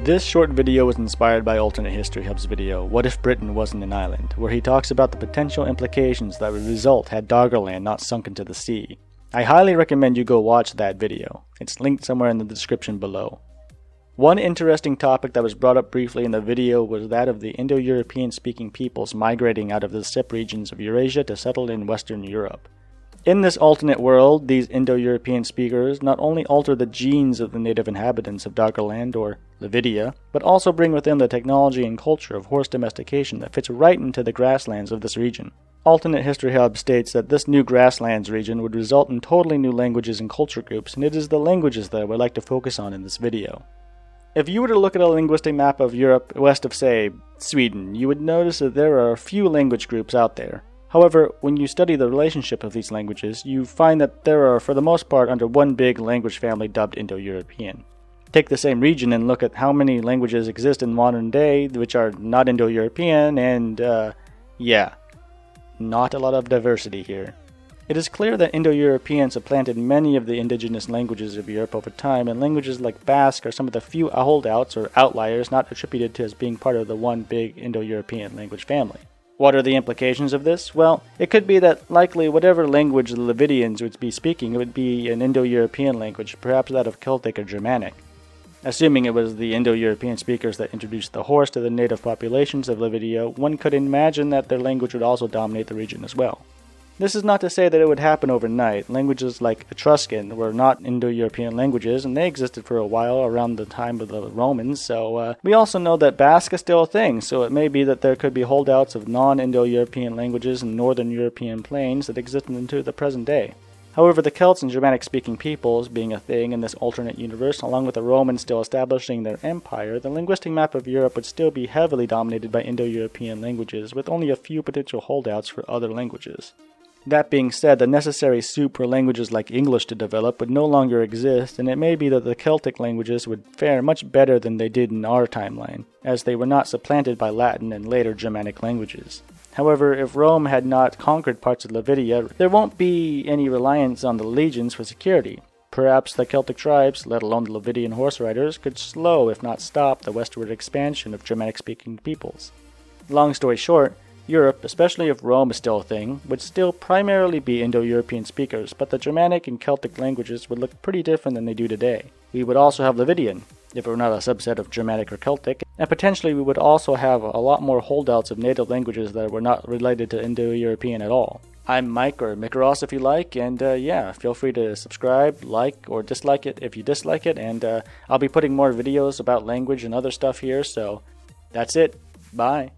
This short video was inspired by Alternate History Hub's video, What If Britain Wasn't an Island?, where he talks about the potential implications that would result had Doggerland not sunk into the sea. I highly recommend you go watch that video. It's linked somewhere in the description below. One interesting topic that was brought up briefly in the video was that of the Indo-European speaking peoples migrating out of the steppe regions of Eurasia to settle in Western Europe. In this alternate world, these Indo-European speakers not only alter the genes of the native inhabitants of Doggerland or Levidia, but also bring with them the technology and culture of horse domestication that fits right into the grasslands of this region. Alternate History Hub states that this new grasslands region would result in totally new languages and culture groups, and it is the languages that I would like to focus on in this video. If you were to look at a linguistic map of Europe west of, say, Sweden, you would notice that there are a few language groups out there. However, when you study the relationship of these languages, you find that there are, for the most part, under one big language family dubbed Indo-European. Take the same region and look at how many languages exist in modern day which are not Indo-European, and not a lot of diversity here. It is clear that Indo-Europeans supplanted many of the indigenous languages of Europe over time, and languages like Basque are some of the few holdouts or outliers not attributed to as being part of the one big Indo-European language family. What are the implications of this? Well, it could be that likely whatever language the Levidians would be speaking, it would be an Indo-European language, perhaps that of Celtic or Germanic. Assuming it was the Indo-European speakers that introduced the horse to the native populations of Levidia, one could imagine that their language would also dominate the region as well. This is not to say that it would happen overnight. Languages like Etruscan were not Indo-European languages, and they existed for a while around the time of the Romans, so we also know that Basque is still a thing, so it may be that there could be holdouts of non-Indo-European languages in northern European plains that exist into the present day. However, the Celts and Germanic-speaking peoples being a thing in this alternate universe, along with the Romans still establishing their empire, the linguistic map of Europe would still be heavily dominated by Indo-European languages, with only a few potential holdouts for other languages. That being said, the necessary soup for languages like English to develop would no longer exist, and it may be that the Celtic languages would fare much better than they did in our timeline, as they were not supplanted by Latin and later Germanic languages. However, if Rome had not conquered parts of Levidia, there won't be any reliance on the legions for security. Perhaps the Celtic tribes, let alone the Levidian horse riders, could slow if not stop the westward expansion of Germanic-speaking peoples. Long story short, Europe, especially if Rome is still a thing, would still primarily be Indo-European speakers, but the Germanic and Celtic languages would look pretty different than they do today. We would also have Levidian, if it were not a subset of Germanic or Celtic, and potentially we would also have a lot more holdouts of native languages that were not related to Indo-European at all. I'm Mike, or Mikaros if you like, and feel free to subscribe, like, or dislike it if you dislike it, and I'll be putting more videos about language and other stuff here, so that's it. Bye.